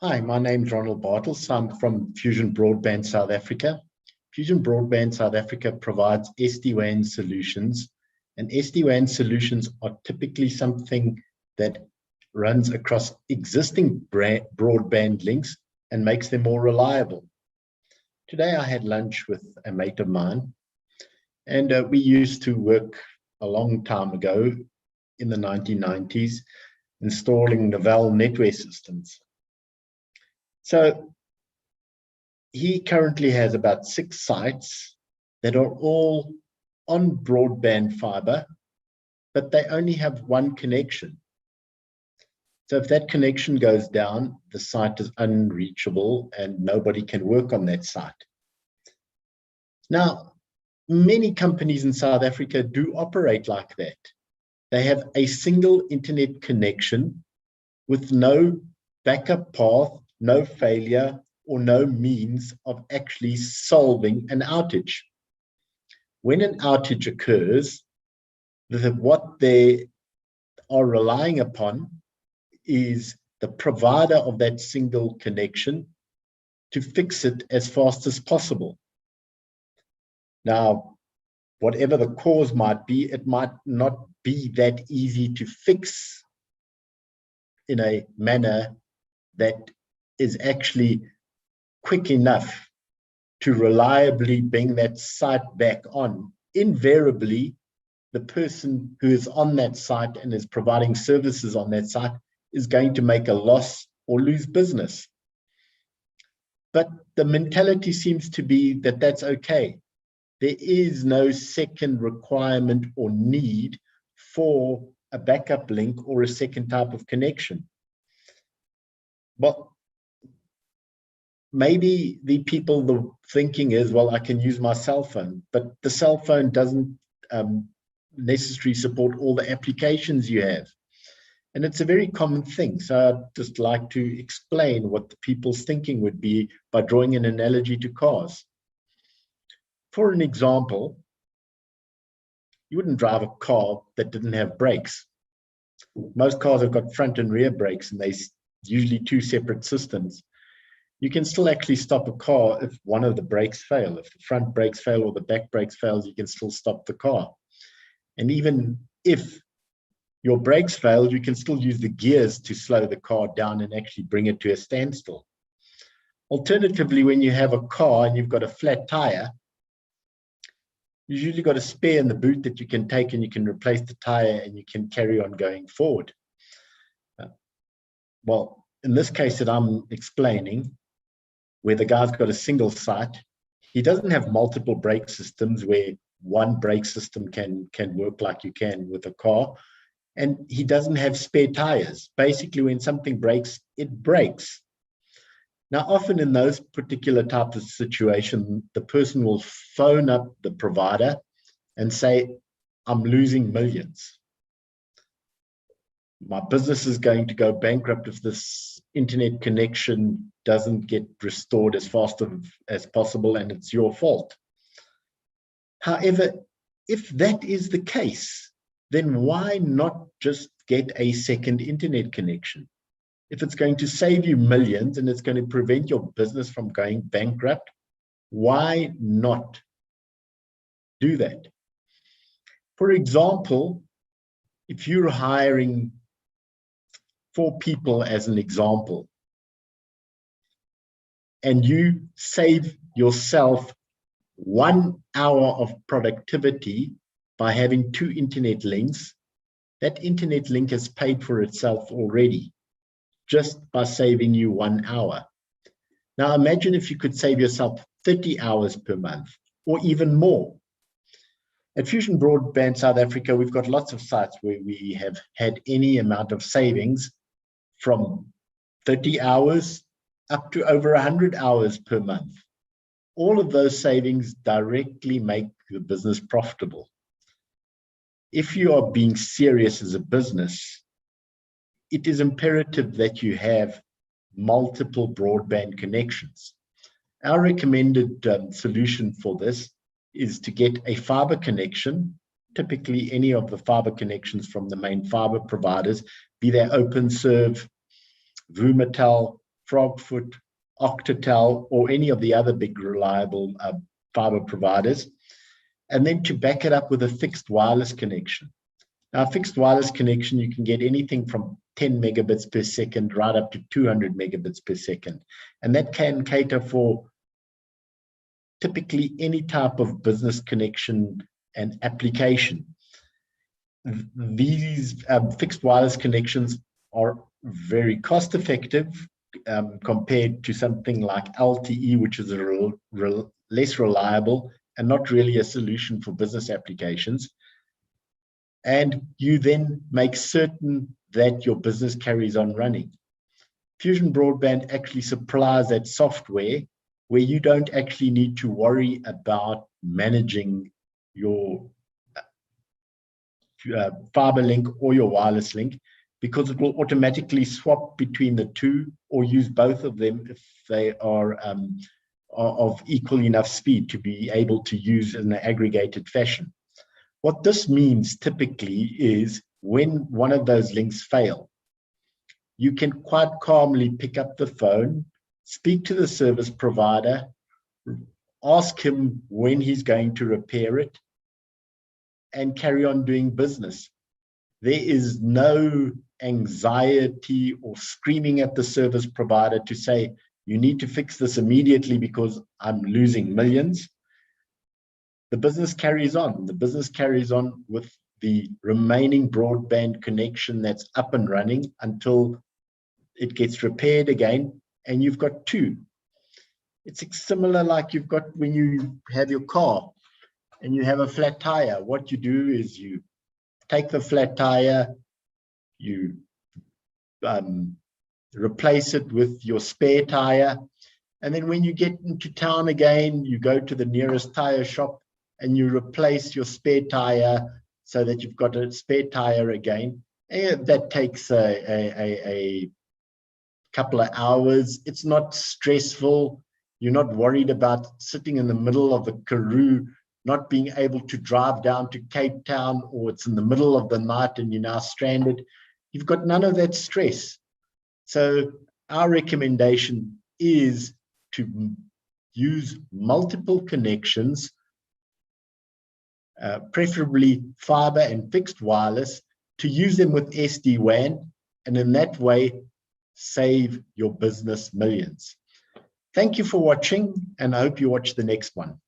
Hi, my name's Ronald Bartels. I'm from Fusion Broadband South Africa. Fusion Broadband South Africa provides SD-WAN solutions, and SD-WAN solutions are typically something that runs across existing broadband links and makes them more reliable. Today I had lunch with a mate of mine, and we used to work a long time ago in the 1990s installing Novell network systems. So he currently has about 6 sites that are all on broadband fiber, but they only have one connection. So if that connection goes down, the site is unreachable and nobody can work on that site. Now, many companies in South Africa do operate like that. They have a single internet connection with no backup path, no failure, or no means of actually solving an outage. When an outage occurs, what they are relying upon is the provider of that single connection to fix it as fast as possible. Now, whatever the cause might be, it might not be that easy to fix in a manner that is actually quick enough to reliably bring that site back on. Invariably, the person who is on that site and is providing services on that site is going to make a loss or lose business. But the mentality seems to be that that's okay. There is no second requirement or need for a backup link or a second type of connection. But maybe the thinking is, well, I can use my cell phone, but the cell phone doesn't necessarily support all the applications you have. And it's a very common thing. So I'd just like to explain what the people's thinking would be by drawing an analogy to cars. For an example, you wouldn't drive a car that didn't have brakes. Most cars have got front and rear brakes, and they're usually 2 separate systems. You can still actually stop a car if one of the brakes fail. If the front brakes fail or the back brakes fails, you can still stop the car. And even if your brakes fail, you can still use the gears to slow the car down and actually bring it to a standstill. Alternatively, when you have a car and you've got a flat tire, you've usually got a spare in the boot that you can take and you can replace the tire and you can carry on going forward. Well, in this case that I'm explaining, where the guy's got a single site, he doesn't have multiple brake systems where one brake system can work like you can with a car. And he doesn't have spare tires. Basically, when something breaks, it breaks. Now, often in those particular types of situations, the person will phone up the provider and say, I'm losing millions. My business is going to go bankrupt if this internet connection doesn't get restored as fast as possible, and it's your fault. However, if that is the case, then why not just get a second internet connection? If it's going to save you millions and it's going to prevent your business from going bankrupt, why not do that? For example, if you're hiring 4 people as an example, and you save yourself 1 hour of productivity by having 2 internet links, that internet link has paid for itself already, just by saving you 1 hour. Now imagine if you could save yourself 30 hours per month, or even more. At Fusion Broadband South Africa, we've got lots of sites where we have had any amount of savings from 30 hours up to over 100 hours per month. All of those savings directly make the business profitable. If you are being serious as a business, it is imperative that you have multiple broadband connections. Our recommended solution for this is to get a fiber connection, typically any of the fiber connections from the main fiber providers, be they OpenServe, Vumatel, Frogfoot, Octatel, or any of the other big reliable fiber providers, and then to back it up with a fixed wireless connection. Now, a fixed wireless connection, you can get anything from 10 megabits per second right up to 200 megabits per second. And that can cater for typically any type of business connection and application. These fixed wireless connections are very cost effective compared to something like LTE, which is less reliable and not really a solution for business applications. And you then make certain that your business carries on running. Fusion Broadband actually supplies that software where you don't actually need to worry about managing your fiber link or your wireless link, because it will automatically swap between the two or use both of them if they are of equal enough speed to be able to use in an aggregated fashion. What this means typically is when one of those links fail, you can quite calmly pick up the phone, speak to the service provider, ask him when he's going to repair it, and carry on doing business. There is no anxiety or screaming at the service provider to say, you need to fix this immediately because I'm losing millions. The business carries on. The business carries on with the remaining broadband connection that's up and running until it gets repaired again, and you've got two. It's similar like you've got when you have your car and you have a flat tire. What you do is you take the flat tire, you replace it with your spare tire, and then when you get into town again, you go to the nearest tire shop and you replace your spare tire so that you've got a spare tire again. And that takes a couple of hours. It's not stressful. You're not worried about sitting in the middle of the Karoo, not being able to drive down to Cape Town, or it's in the middle of the night and you're now stranded. You've got none of that stress. So our recommendation is to use multiple connections, preferably fiber and fixed wireless, to use them with SD-WAN, and in that way, save your business millions. Thank you for watching, and I hope you watch the next one.